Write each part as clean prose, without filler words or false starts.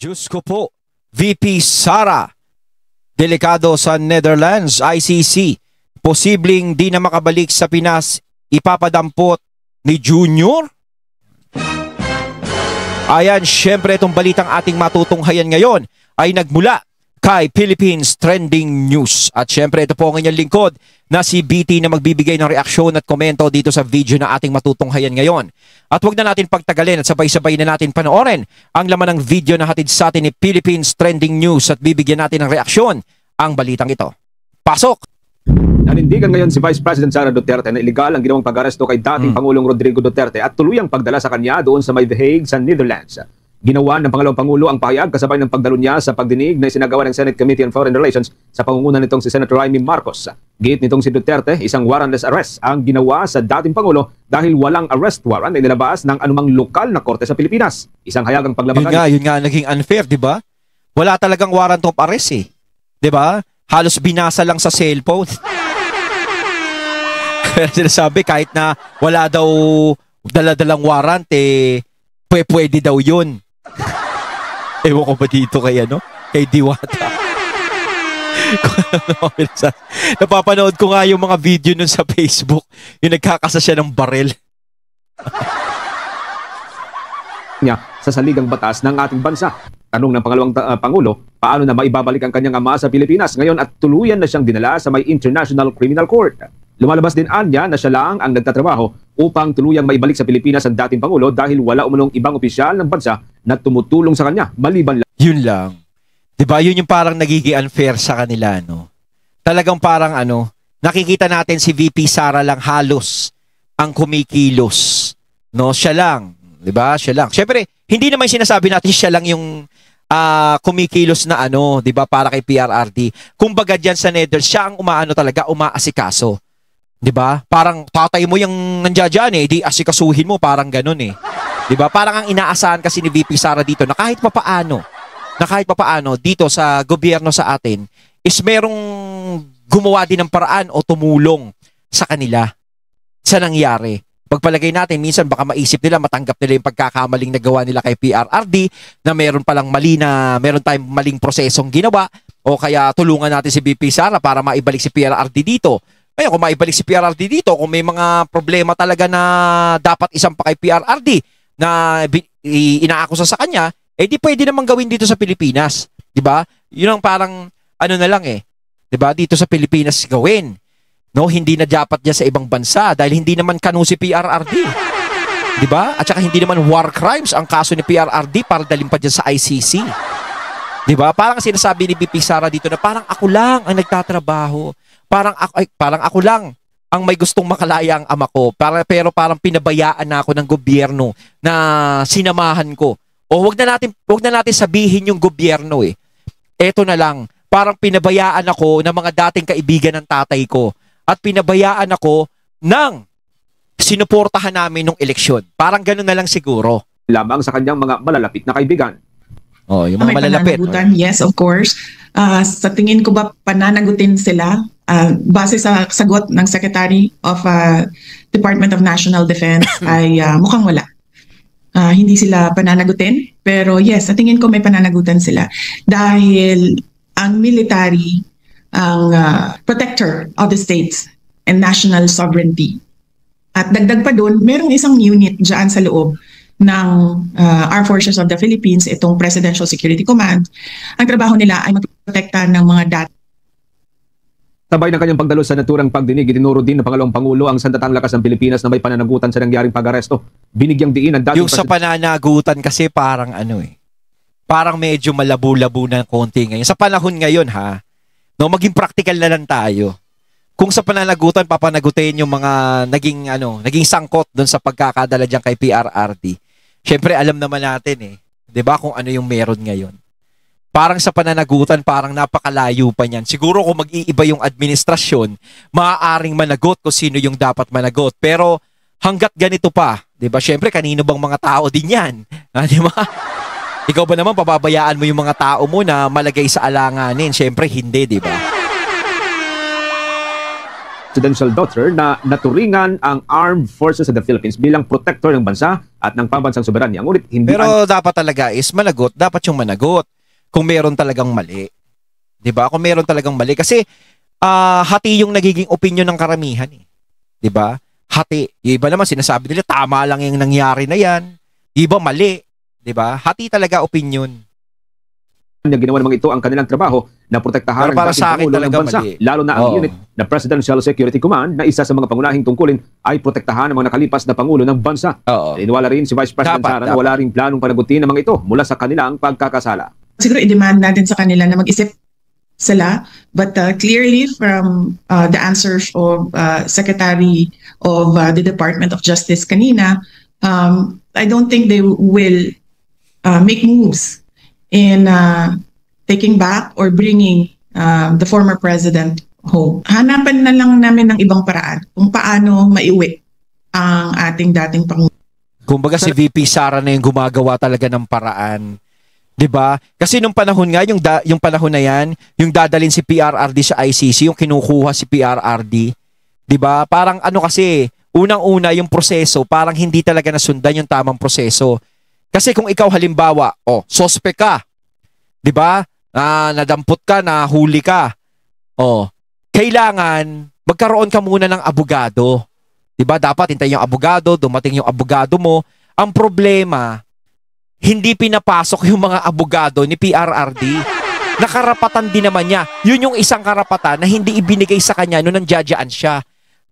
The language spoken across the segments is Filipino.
Diyos ko po, VP Sara, delikado sa Netherlands, ICC, posibleng di na makabalik sa Pinas, ipapadampot ni Junior? Ayan, syempre itong balitang ating matutunghayan ngayon ay nagmula kay Philippines Trending News. At syempre ito po ang inyong lingkod na si BT na magbibigay ng reaksyon at komento dito sa video na ating matutunghayan ngayon. At huwag na natin pagtagalin at sabay-sabay na natin panoorin ang laman ng video na hatid sa atin ni Philippines Trending News at bibigyan natin ng reaksyon ang balitang ito. Pasok! Nanindigan ngayon si Vice President Sara Duterte na iligal ang ginawang pag-aresto kay dating Pangulong Rodrigo Duterte at tuluyang pagdala sa kanya doon sa may The Hague sa Netherlands. Ginawa ng pangalawang Pangulo ang pahayag kasabay ng pagdalo niya sa pagdinig na isinagawa ng Senate Committee on Foreign Relations sa pangunguna nitong si Senator Jaime Marcos. Giit nitong si Duterte, isang warrantless arrest ang ginawa sa dating Pangulo dahil walang arrest warrant na inilabas ng anumang lokal na korte sa Pilipinas. Isang hayagang paglabagan. Yun nga naging unfair, di ba? Wala talagang warrant of arrest eh. Di ba? Halos binasa lang sa cellphone. Kaya sinasabi kahit na wala daw dala-dalang warrant eh pwede daw yun. Ewan ko ba dito kay kay Diwata. Napapanood ko nga yung mga video nun sa Facebook, yung nagkakasa siya ng barel. Niya sa saligang batas ng ating bansa. Tanong ng pangalawang Pangulo, paano na maibabalik ang kanyang ama sa Pilipinas ngayon at tuluyan na siyang dinala sa may International Criminal Court. Lumalabas din anya na siya lang ang nagtatrabaho upang tuluyang maibalik sa Pilipinas ang dating Pangulo dahil wala umunong ibang opisyal ng bansa na tumutulong sa kanya maliban lang. Yun lang. Diba? Yun yung parang nagiging unfair sa kanila, no? Talagang parang nakikita natin si VP Sara lang halos ang kumikilos. No? Siya lang. Diba? Siya lang. Siyempre, hindi naman sinasabi natin siya lang yung kumikilos na diba? Para kay PRRD. Kumbaga dyan sa Netherlands, siya ang talaga, umaasikaso. Diba? Parang tatay mo yung nandiyan di asikasuhin mo, parang ganun eh. Diba? Parang ang inaasahan kasi ni VP Sara dito na kahit papaano dito sa gobyerno sa atin is merong gumawa din ng paraan o tumulong sa kanila sa nangyari. Pagpalagay natin, minsan baka maisip nila, matanggap nila yung pagkakamaling nagawa nila kay PRRD na meron tayong maling prosesong ginawa o kaya tulungan natin si VP Sara para maibalik si PRRD dito. Ngayon, kung maibalik si PRRD dito, kung may mga problema talaga na dapat isang pa kay PRRD na inaakusa sa kanya, di pwede namang gawin dito sa Pilipinas. Diba? Yun ang parang, na lang Diba? Dito sa Pilipinas gawin. No, hindi na dapat diyan sa ibang bansa dahil hindi naman kanu si PRRD. 'Di ba? At saka hindi naman war crimes ang kaso ni PRRD para dalhin pa diyan sa ICC. 'Di ba? Parang sinasabi ni VP Sara dito na parang ako lang ang nagtatrabaho. Parang ako lang ang may gustong makalaya ang ama ko. Pero parang pinabayaan na ako ng gobyerno na sinamahan ko. O wag na natin sabihin yung gobyerno Eto na lang, parang pinabayaan ako ng mga dating kaibigan ng tatay ko. At pinabayaan ako ng sinuportahan namin nung eleksyon. Parang gano'n na lang siguro. Lamang sa kanyang mga malalapit na kaibigan. Yung mga malalapit. Yes, of course. Sa tingin ko ba pananagutin sila? Base sa sagot ng Secretary of Department of National Defense ay mukhang wala. Hindi sila pananagutin. Pero yes, sa tingin ko may pananagutan sila. Dahil ang military ang protector of the states and national sovereignty. At dagdag pa doon, merong isang unit dyan sa loob ng Armed Forces of the Philippines, itong Presidential Security Command. Ang trabaho nila ay magprotekta ng mga data. Sabay ng kanyang pagdalo sa naturang pagdinig, itinuro din ng pangalawang Pangulo ang sandatang lakas ng Pilipinas na may pananagutan sa nangyaring pag-aresto. Binigyang diin ang dating yung sa pananagutan kasi parang parang medyo malabo-labo na konti ngayon. Sa panahon ngayon no, maging practical na lang tayo. Kung sa pananagutan, papanagutin yung mga naging sangkot doon sa pagkakadala diyan kay PRRD. Syempre, alam naman natin 'di ba kung ano yung meron ngayon. Parang sa pananagutan, parang napakalayo pa niyan. Siguro kung mag-iiba yung administrasyon, maaaring managot kung sino yung dapat managot. Pero hanggat ganito pa, 'di ba? Syempre, kanino bang mga tao din 'yan? 'Di ba? Ikaw ba naman pababayaan mo yung mga tao mo na malagay sa alanganin? Syempre hindi, 'di ba? presidential daughter na naturingan ang Armed Forces of the Philippines bilang protector ng bansa at ng pambansang soberanya. Ngunit hindi Pero dapat talaga is managot, dapat yung managot. Kung meron talagang mali. 'Di ba? Kung meron talagang mali kasi hati yung nagiging opinion ng karamihan eh. 'Di ba? Hati. Yung iba naman sinasabi nila tama lang yung nangyari na 'yan. Iba mali, 'di ba? Hati talaga opinion. na ginawa naman ito ang kanilang trabaho na protektahan Pero para ang sa akin dating Pangulo ng talaga bansa. mali. Lalo na ang Oo. unit na Presidential Security Command na isa sa mga pangunahing tungkulin ay protektahan ang mga nakalipas na Pangulo ng bansa. Oo. Iniwala rin si Vice President Sara na wala ring planong panagutin ang mga ito mula sa kanilang pagkakasala. Siguro i-demand natin sa kanila na mag-isip sila, but clearly from the answers of Secretary of the Department of Justice kanina, I don't think they will make moves in taking back or bringing the former president home. Hanapan na lang namin ng ibang paraan kung paano maiuwi ang ating dating Pangulo. Kumbaga si VP Sara na yung gumagawa talaga ng paraan. 'Di ba? Kasi nung panahon nga yung panahon na yan, yung dadalhin si PRRD sa ICC, yung kinukuha si PRRD, 'di ba? Parang ano kasi, unang-una yung proseso, parang hindi talaga nasundan yung tamang proseso. Kasi kung ikaw halimbawa, suspect ka, 'di ba? Nadampot ka, nahuli ka. Kailangan magkaroon ka muna ng abogado. 'Di ba? Dapat hintayin yung abogado, dumating yung abogado mo. Ang problema, hindi pinapasok yung mga abogado ni PRRD. Nakarapatan din naman niya. Yun yung isang karapatan na hindi ibinigay sa kanya nung nandiyadyaan siya.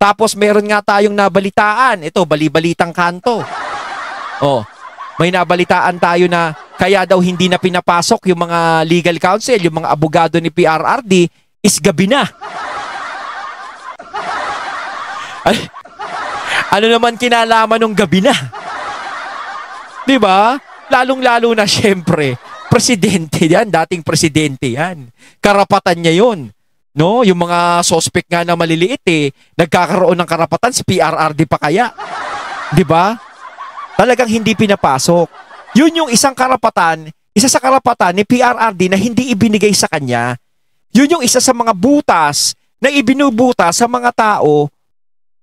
Tapos meron nga tayong nabalitaan. Ito, bali-balitang kanto. May nabalitaan tayo na kaya daw hindi na pinapasok yung mga legal counsel, yung mga abogado ni PRRD, is gabi na. Ano naman kinalaman ng gabi na? 'Di ba? Lalong-lalo na syempre, presidente yan, dating presidente yan. Karapatan niya 'yon. No, yung mga suspect nga na maliliit nagkakaroon ng karapatan si PRRD pa kaya. 'Di ba? Talagang hindi pinapasok. Yun yung isang karapatan, isa sa karapatan ni PRRD na hindi ibinigay sa kanya. Yun yung isa sa mga butas na ibinubutas sa mga tao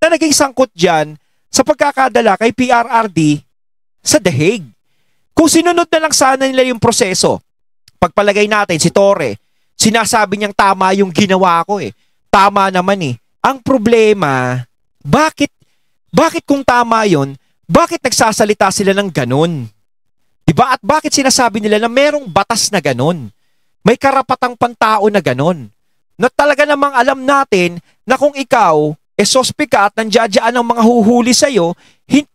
na naging sangkot dyan sa pagkakadala kay PRRD sa The Hague. Kung sinunod na lang sana nila yung proseso, pagpalagay natin si Torre, sinasabi niyang tama yung ginawa ko Tama naman Ang problema, bakit kung tama yon, bakit nagsasalita sila ng ganun? Diba? At bakit sinasabi nila na merong batas na ganun? May karapatang pantao na ganun. Na talaga namang alam natin na kung ikaw suspect ka at nandiyadyaan ang mga huhuli sa'yo,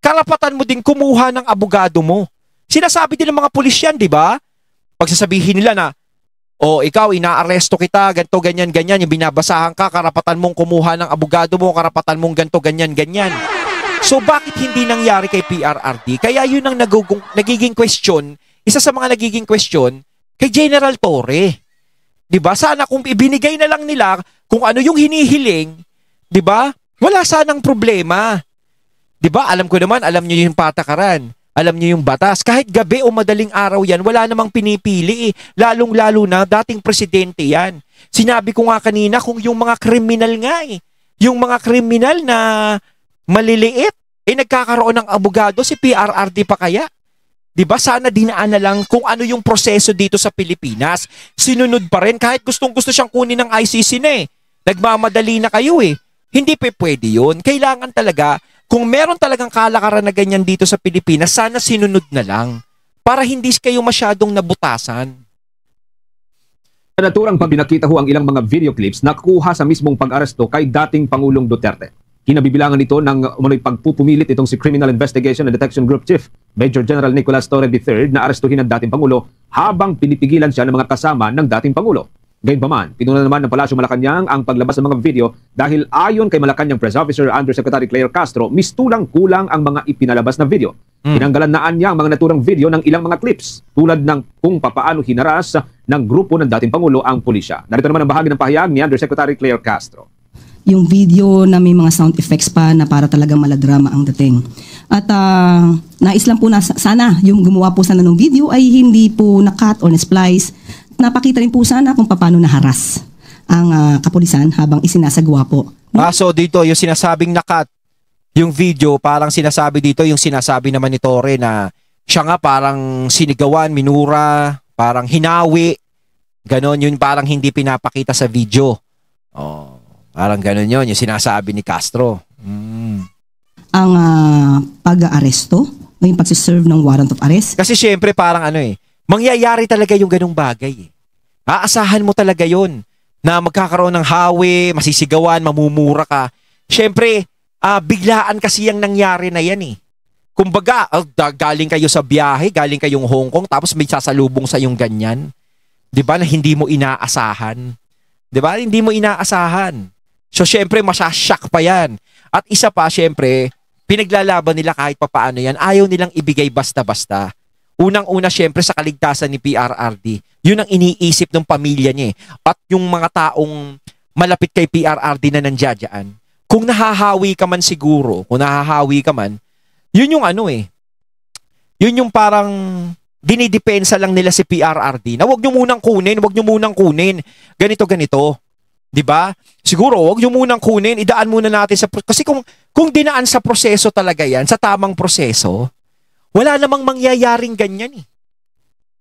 karapatan mo din kumuha ng abogado mo. Sinasabi din ng mga pulis yan, di ba? Pagsasabihin nila na, ikaw, inaaresto kita, ganito, ganyan, ganyan, yung binabasahan ka, karapatan mong kumuha ng abogado mo, karapatan mong ganito, ganyan, ganyan. So, bakit hindi nangyari kay PRRD? Kaya yun ang nagiging question, isa sa mga nagiging question, kay General Torre. Di ba? Sana kung ibinigay na lang nila kung ano yung hinihiling, di ba? Wala sanang problema. Di ba? Alam ko naman, alam niyo yung patakaran. Alam niyo yung batas. Kahit gabi o madaling araw yan, wala namang pinipili Lalong-lalo na, dating presidente yan. Sinabi ko nga kanina kung yung mga kriminal nga yung mga kriminal na maliliit, nagkakaroon ng abogado, si PRRD pa kaya? Diba? Sana dinaan na lang kung ano yung proseso dito sa Pilipinas. Sinunod pa rin kahit gustong-gusto siyang kunin ng ICC na Nagmamadali na kayo Hindi pwede yun. Kailangan talaga, kung meron talagang kalakaran na ganyan dito sa Pilipinas, sana sinunod na lang para hindi kayo masyadong nabutasan. Sa naturang pabinakita ang ilang mga video clips na kuha sa mismong pag-aresto kay dating Pangulong Duterte. Kinabibilangan nito ng umano'y pagpupumilit itong si Criminal Investigation and Detection Group Chief Major General Nicolas Torre III na arestuhin ang dating Pangulo habang pinipigilan siya ng mga kasama ng dating Pangulo. Gayunpaman, pinuna naman ng Palasyo Malacanang ang paglabas ng mga video dahil ayon kay Malacanang Press Officer Undersecretary Claire Castro, mistulang kulang ang mga ipinalabas na video. Tinanggalan naan niya ang mga naturang video ng ilang mga clips tulad ng kung papaano hinaras ng grupo ng dating Pangulo ang pulisya. Narito naman ang bahagi ng pahayag ni Undersecretary Claire Castro. Yung video na may mga sound effects pa na para talagang maladrama ang dating. At nais lang po na sana yung gumawa po sana ng video ay hindi po na-cut or na-splice. Napakita rin po sana kung paano naharas ang kapulisan habang isinasagawa po So dito, yung sinasabing nakat, yung video, parang sinasabi dito, yung sinasabi naman ni Torre na siya nga parang sinigawan, minura, parang hinawi. Ganon, yun parang hindi pinapakita sa video. Oh, parang ganon yun, yung sinasabi ni Castro. Ang pag-aaresto o yung pagsiserve ng warrant of arrest. Kasi syempre parang ano mangyayari talaga yung ganung bagay. Aasahan mo talaga yun na magkakaroon ng hawi, masisigawan, mamumura ka. Syempre, biglaan kasi yung nangyari na yan Kumbaga, galing kayo sa biyahe, galing kayong Hong Kong, tapos may sasalubong sa yung ganyan. 'Di ba na hindi mo inaasahan? 'Di ba? Hindi mo inaasahan. So syempre masashock pa 'yan. At isa pa syempre, pinaglalaban nila kahit papaano 'yan. Ayaw nilang ibigay basta-basta. Unang-una syempre sa kaligtasan ni PRRD. 'Yun ang iniisip ng pamilya niya at yung mga taong malapit kay PRRD na nandiyan. Kung nahahawi ka man siguro, kung nahahawi ka man, 'yun yung Yun yung parang dinidepensa lang nila si PRRD na wag nyo munang kunin. Ganito. 'Di ba? Siguro wag nyo munang kunin, idaan muna natin sa kasi kung dinaan sa proseso talaga 'yan, sa tamang proseso, wala namang mangyayaring ganyan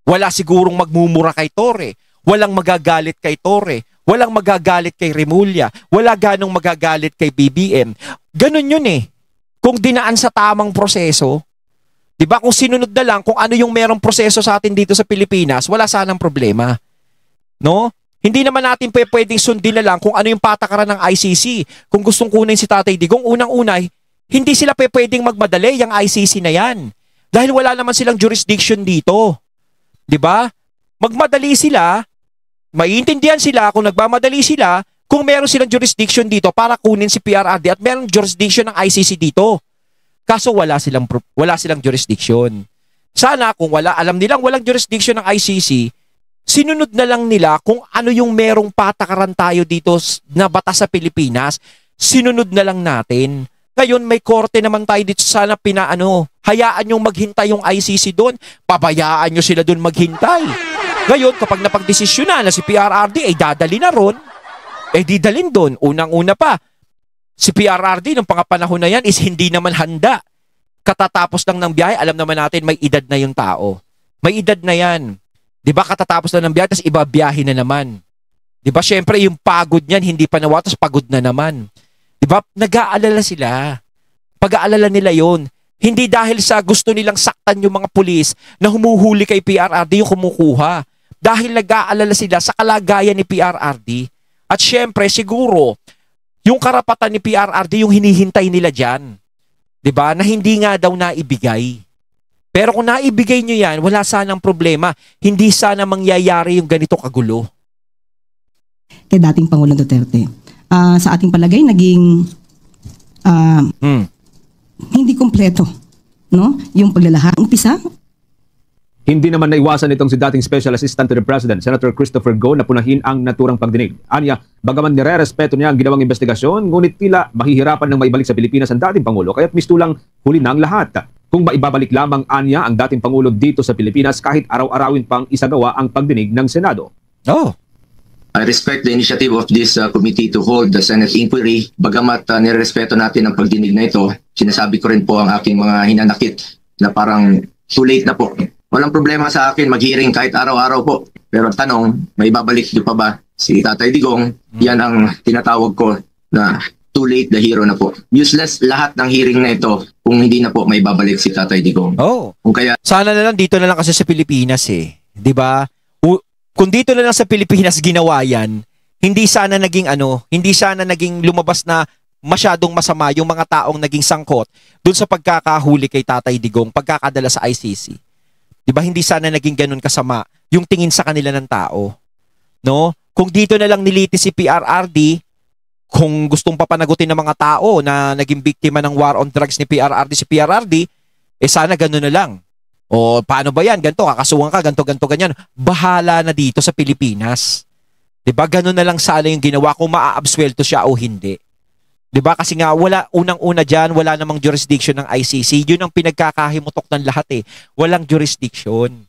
Wala sigurong magmumura kay Torre, walang magagalit kay Torre, walang magagalit kay Remulla, wala ganong magagalit kay BBM. Ganun yun Kung dinaan sa tamang proseso, 'di ba? Kung sinunod na lang kung ano yung merong proseso sa atin dito sa Pilipinas, wala sanang problema. No? Hindi naman natin pwedeng sundin na lang kung ano yung patakaran ng ICC. Kung gustong kunin si Tatay Digong, unang-una, hindi sila pwedeng magmadali yung ICC na yan. Dahil wala naman silang jurisdiction dito. 'Di ba? Magmadali sila, maiintindihan sila kung nagmamadali sila kung meron silang jurisdiction dito para kunin si PRRD at meron jurisdiction ng ICC dito. Kaso wala silang jurisdiction. Sana kung alam nilang walang jurisdiction ng ICC, sinunod na lang nila kung ano yung merong patakaran tayo dito na batas sa Pilipinas, sinunod na lang natin. Ngayon may korte naman tayo dito, sana hayaan yung maghintay yung ICC doon, pabayaan nyo sila doon maghintay. Ngayon kapag napagdesisyon na si PRRD dadali na ron, didalin doon. Unang-una pa, si PRRD nung pangapanahon na yan is hindi naman handa. Katatapos lang ng biyahe, alam naman natin may edad na yung tao. May edad na yan. 'Di ba katatapos lang ng biyahe, tapos iba biyahe na naman. 'Di ba syempre yung pagod niyan, hindi pa nawa, tapos pagod na naman. 'Di ba? Nag-aalala sila. Pag-aalala nila yon. Hindi dahil sa gusto nilang saktan yung mga pulis na humuhuli kay PRRD yung kumukuha. Dahil nag-aalala sila sa kalagayan ni PRRD. At syempre siguro, yung karapatan ni PRRD yung hinihintay nila dyan. 'Di ba? Na hindi nga daw naibigay. Pero kung naibigay nyo yan, wala sanang problema. Hindi sana mangyayari yung ganito kagulo. Kay dating Pangulong Duterte. Sa ating palagay, naging hindi kompleto. No? Yung paglalahad. Umpisa, Hindi naman naiwasan itong si dating Special Assistant to the President, Senator Christopher Go, na punahin ang naturang pagdinig. Anya, bagaman nire-respeto niya ang ginawang investigasyon, ngunit tila mahihirapan ng maibalik sa Pilipinas ang dating Pangulo, kaya't mistulang huli na ang lahat. Kung maibabalik lamang anya ang dating Pangulo dito sa Pilipinas kahit araw-arawin pang isagawa ang pagdinig ng Senado. I respect the initiative of this committee to hold the Senate inquiry. Bagamat nirespeto natin ang pagdinig na ito, sinasabi ko rin po ang aking mga hinanakit na parang too late na po. Walang problema sa akin mag-hearing kahit araw-araw po. Pero tanong, may babalik niyo pa ba si Tatay Digong? Yan ang tinatawag ko na too late, the hero na po. Useless lahat ng hearing na ito kung hindi na po may babalik si Tatay Digong. Kung kaya Sana na lang dito na lang kasi sa Pilipinas 'Di ba? Kung dito na lang sa Pilipinas ginawa yan, hindi sana naging lumabas na masyadong masama yung mga taong naging sangkot dun sa pagkakahuli kay Tatay Digong, pagkakadala sa ICC. 'Di ba? Hindi sana naging ganun kasama yung tingin sa kanila ng tao. No? Kung dito na lang nilitis si PRRD, kung gustong papanagutin ng mga tao na naging biktima ng war on drugs ni PRRD, sana ganun na lang. O paano ba yan? Ganto, kakasuhan ka, ganto, ganyan. Bahala na dito sa Pilipinas. 'Di ba? Ganun na lang sana yung ginawa kung maaabsuelto siya o hindi. 'Di ba? Kasi nga unang-una diyan, wala namang jurisdiction ng ICC. 'Yun ang pinagkakahimutok ng lahat Walang jurisdiction.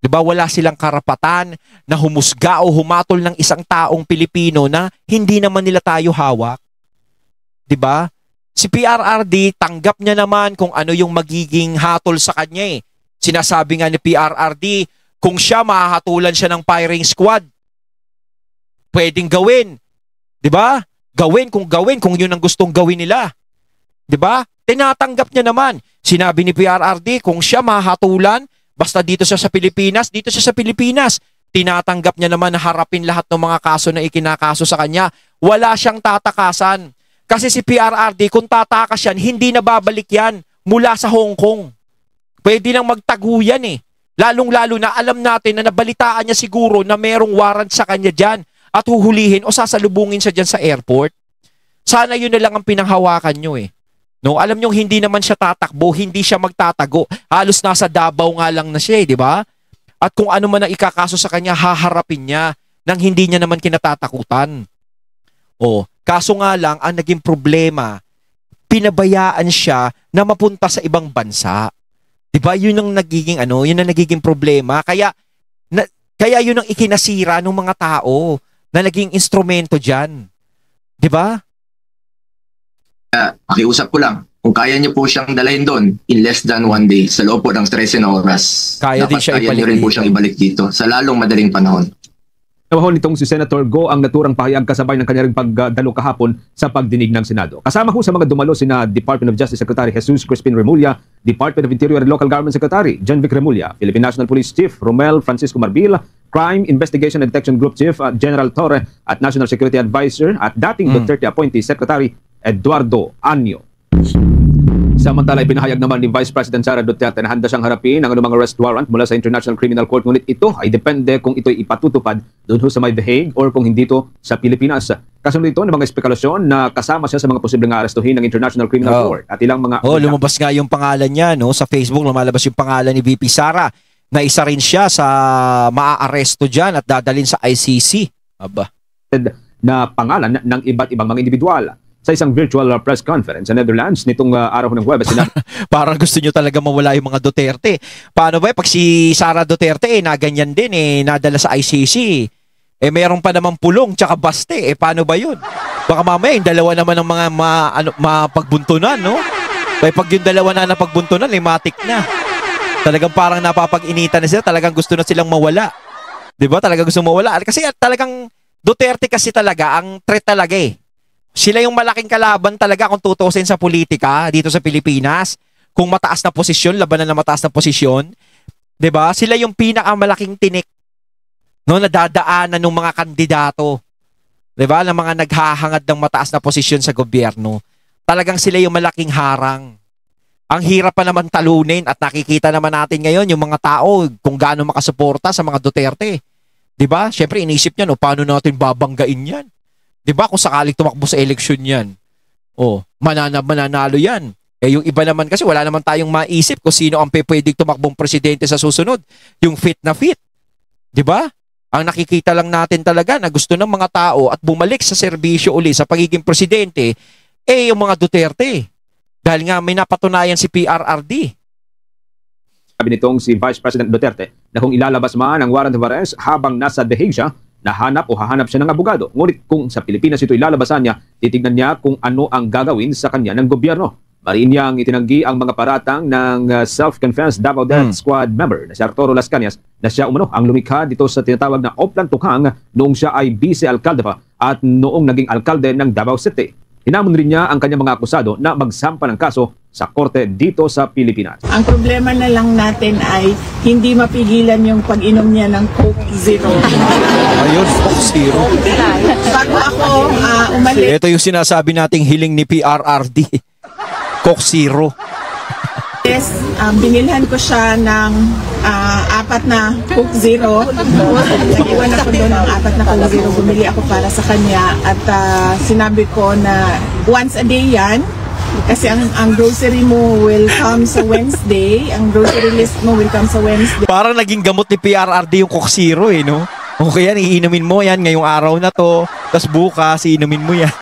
'Di ba? Wala silang karapatan na humusga o humatol ng isang taong Pilipino na hindi naman nila tayo hawak. 'Di ba? Si PRRD, tanggap niya naman kung ano yung magiging hatol sa kanya eh. Sinasabi nga ni PRRD, kung siya mahahatulan siya ng firing squad, pwedeng gawin. 'Di ba? Gawin kung yun ang gustong gawin nila. 'Di ba? Tinatanggap niya naman. Sinabi ni PRRD, kung siya mahahatulan, basta dito siya sa Pilipinas, dito siya sa Pilipinas. Tinatanggap niya naman na harapin lahat ng mga kaso na ikinakaso sa kanya. Wala siyang tatakasan. Kasi si PRRD, kung tatakas yan, hindi na babalik yan mula sa Hong Kong. Pwede nang magtago yan eh. Lalong-lalo na alam natin na nabalitaan niya siguro na merong warrant sa kanya dyan at huhulihin o sasalubungin siya dyan sa airport. Sana yun na lang ang pinanghawakan nyo eh. No, alam nyo hindi naman siya tatakbo, hindi siya magtatago. Halos nasa Davao nga lang na siya eh, di ba? At kung ano man ang ikakaso sa kanya, haharapin niya nang hindi niya naman kinatatakutan. O, kaso nga lang, ang naging problema, pinabayaan siya na mapunta sa ibang bansa. Diba? Yun ang nagiging yun ang nagiging problema. Kaya yun ang ikinasira ng mga tao na naging instrumento diyan. Diba? Pakiusap ko lang, kung kaya niyo po siyang dalhin doon in less than 1 day, sa loob po ng 13 oras, kaya din siya kaya niyo rin po siyang ibalik dito sa lalong madaling panahon. Nahon nitong si Senator Go ang naturang pahayag kasabay ng kanyang pagdalo kahapon sa pagdinig ng Senado. Kasama ho sa mga dumalo sina Department of Justice Secretary Jesus Crispin Remulla, Department of Interior and Local Government Secretary John Vic Remulla, Philippine National Police Chief Romel Francisco Marbil, Crime Investigation and Detection Group Chief General Torre at National Security Advisor at dating Duterte appointee Secretary Eduardo Anyo. Samantala, ipinahayag naman ni Vice President Sara Duterte na handa siyang harapin ang anumang arrest warrant mula sa International Criminal Court, ngunit ito ay depende kung ito'y ipatutupad doon sa may The Hague or kung hindi ito sa Pilipinas. Kasunod ito ng mga espekulasyon na kasama siya sa mga posibleng arestuhin ng International Criminal Court at ilang mga... lumabas nga yung pangalan niya, no? Sa Facebook, lumalabas yung pangalan ni VP Sara na isa rin siya sa maa-aresto dyan at dadalhin sa ICC. Aba. Na pangalan ng iba't ibang mga individual. Sa isang virtual press conference sa Netherlands nitong araw ng Huwebes. Parang gusto nyo talaga mawala yung mga Duterte. Paano ba pag si Sara Duterte na ganyan din nadala sa ICC? Meron pa namang pulong tsaka baste. Paano ba yun? Baka mamaya yung dalawa naman ng mga mapagbuntunan, no? Pag yung dalawa na napagbuntunan, matik na. Talagang parang napapag-initan na sila. Talagang gusto na silang mawala. Diba? Talagang gusto mawala. Kasi talagang Duterte kasi talaga, ang threat talaga eh. Sila yung malaking kalaban talaga kung tutusin sa politika dito sa Pilipinas. Kung mataas na posisyon, labanan na mataas na posisyon. 'Di ba? Sila yung pinakamalaking tinik no nadadaanan ng mga kandidato. 'Di ba? Ng mga naghahangad ng mataas na posisyon sa gobyerno. Talagang sila yung malaking harang. Ang hirap pa naman talunin at nakikita naman natin ngayon yung mga tao kung gaano makasuporta sa mga Duterte. 'Di ba? Syempre inisip niya paano natin babanggain 'yan? 'Di ba kung sakaling tumakbo sa eleksyon 'yan? Mananalo 'yan. Yung iba naman kasi wala naman tayong maisip kung sino ang pwedeng tumakbong presidente sa susunod. Yung fit na fit. 'Di ba? Ang nakikita lang natin talaga na gusto ng mga tao at bumalik sa serbisyo uli sa pagiging presidente yung mga Duterte. Dahil nga may napatunayan si PRRD. Sabi nitong si Vice President Duterte na kung ilalabas man ang warrant of arrest habang nasa The Hague siya, hahanap siya ng abogado. Ngunit kung sa Pilipinas ito ilalabasan niya, titignan niya kung ano ang gagawin sa kanya ng gobyerno. Mariin niyang itinanggi ang mga paratang ng self-confessed Davao Death Squad member na si Arturo Las Cañas na siya ang lumikha dito sa tinatawag na Oplan Tukhang noong siya ay vice-alkalde pa at noong naging alkalde ng Davao City. Hinamon rin niya ang kanyang mga akusado na magsampa ng kaso sa korte dito sa Pilipinas. Ang problema na lang natin ay hindi mapigilan yung pag-inom niya ng Coke Zero. Ayun, Coke Zero. Bago ako umalis. Ito yung sinasabi nating hiling ni PRRD. Coke Zero. Yes, binilhan ko siya ng 4 na Coke Zero. Nag-iwan ako doon ng 4 na Coke Zero. Bumili ako para sa kanya at sinabi ko na once a day yan. Kasi ang grocery mo will come sa Wednesday. Ang grocery list mo will come sa Wednesday. Parang naging gamot ni PRRD yung Coke Zero no? Okay yan, iinumin mo yan ngayong araw na to. Tapos bukas, iinumin mo yan.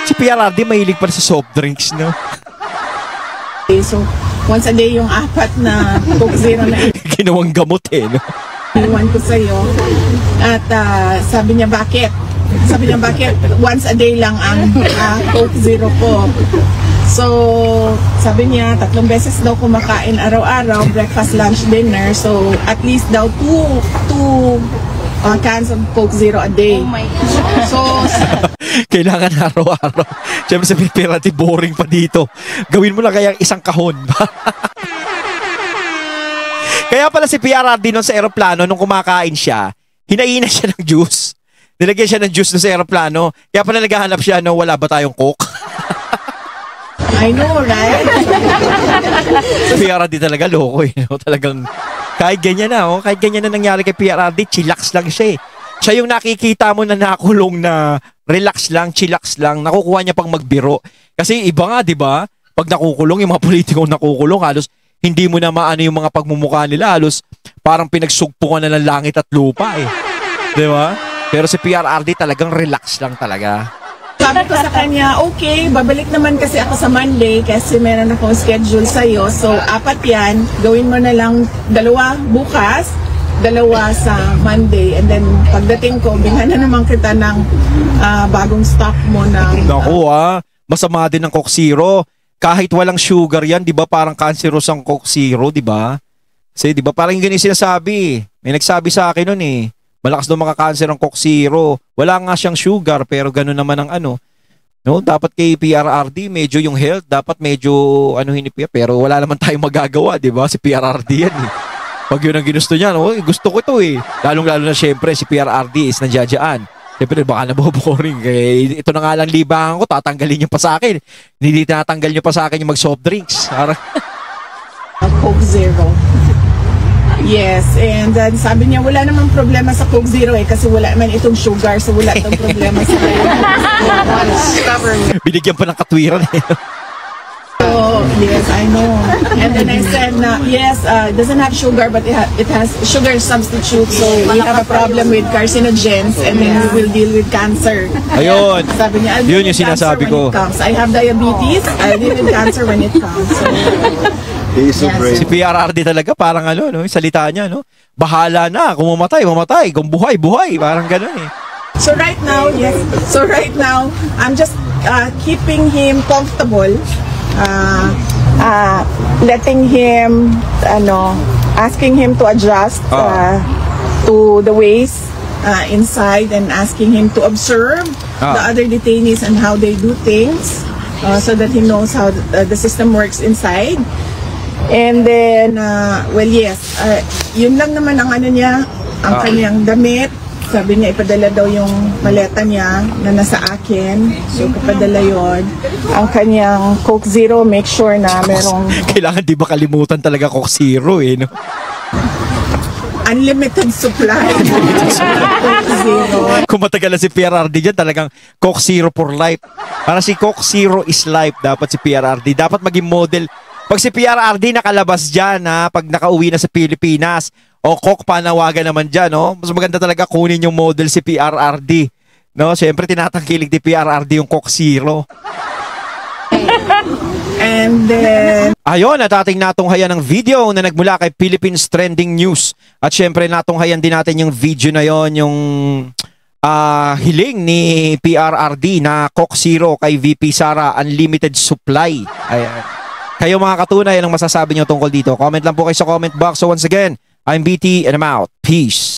Si PRRD mahilig pa sa soft drinks, no? So, once a day yung 4 na Coke Zero na ginawang gamot no? iwan ko sa'yo. At sabi niya, bakit? Sabi niya, bakit once a day lang ang Coke Zero ko? So, sabi niya, 3 beses daw kumakain araw-araw, breakfast, lunch, dinner. So, at least daw two cans of Coke Zero a day. So, Kailangan araw-araw. Siyempre sa Pilipinas, boring pa dito. Gawin mo lang kaya isang kahon. Kaya pala si PRRD noon sa aeroplano, nung kumakain siya, hinainan siya ng juice. Nilagyan siya ng juice doon sa aeroplano. Kaya pala naghahanap siya, no, wala ba tayong Coke? I know, right? Si PRRD talaga loko eh. No? Talagang kahit ganyan na, oh, kahit ganyan na nangyari kay PRRD, chillax lang siya eh. Siya yung nakikita mo na nakulong na relax lang, chillax lang, nakukuha niya pang magbiro. Kasi iba nga, di ba? Pag nakukulong, yung mga politikong nakukulong, halos hindi mo na maano yung mga pagmumukha nila, halos parang pinagsugpungan na ng langit at lupa eh. Di ba? Pero si PRRD talagang relax lang talaga. Sabi ko sa kanya, okay, babalik naman kasi ako sa Monday kasi meron akong schedule sa'yo. So, 4 yan. Gawin mo na lang 2 bukas, 2 sa Monday. And then, pagdating ko, bilhan na naman kita ng bagong stock mo na... Naku masama din ng Coke Zero. Kahit walang sugar yan, di ba? Parang cancerous ang Coke Zero, di ba? Kasi di ba parang yung ganyan sinasabi. May nagsabi sa akin nun eh. Malakas daw maka-cancer ang Coke Zero. Wala nga siyang sugar pero gano'n naman ang ano. No, dapat kay PRRD medyo yung health dapat medyo ano hinipya pero wala naman tayong magagawa, 'di ba? Si PRRD yan eh. Pag yun ang ginusto niya, no, gusto ko 'to eh. Lalong-lalo na syempre si PRRD is nandiyan. Syempre baka naboboring kaya ito na nga lang libangan ko, tatanggalin niyo pa sa akin. Hindi tinatanggal niyo pa sa akin yung mag-soft drinks. Coke Zero. Yes, and then sabi niya wala namang problema sa Coke Zero eh kasi wala naman itong sugar so wala itong problema sa Binigyan pa ng katwiran eh. So, yes, I know. And then I said na, yes, it doesn't have sugar but it has sugar substitute so we have a problem with carcinogens and then we will deal with cancer. Ayun. Sabi niya, Yun yung sinasabi ko. I have diabetes, I'll deal with cancer when it comes. So, Si PRRD talaga parang ano, no, yung salita niya, no? Bahala na, kung mamatay, mamatay, kung buhay, buhay, parang gano'n eh. So right now, yes. So right now, I'm just keeping him comfortable, letting him, asking him to adjust to the ways inside and asking him to observe the other detainees and how they do things, so that he knows how the system works inside. And then, well, yes, yun lang naman ang ano niya, ang kanyang damit. Sabi niya, ipadala daw yung maleta niya na nasa akin. So, ipadala yun. Ang kanyang Coke Zero, make sure na merong... Kailangan di ba kalimutan talaga Coke Zero eh, no? Unlimited supply. Coke Zero. Kung matagal na si PRRD dyan, talagang Coke Zero for life. Para si Coke Zero is life, dapat si PRRD. Dapat maging model. Pag si PRRD nakalabas dyan, pag nakauwi na sa Pilipinas, o Coke panawagan naman dyan, no? Mas maganda talaga kunin yung model si PRRD. No? Siyempre, tinatangkilig ni PRRD yung Coke Zero. And then... Ayun, at ating natunghayan ng video na nagmula kay Philippines Trending News. At siyempre, natunghayan din natin yung video na yon, yung hiling ni PRRD na Coke Zero kay VP Sara, unlimited supply. Ayan. Kayo mga katunay, anong masasabi nyo tungkol dito? Comment lang po kayo sa comment box. So once again, I'm BT and I'm out. Peace.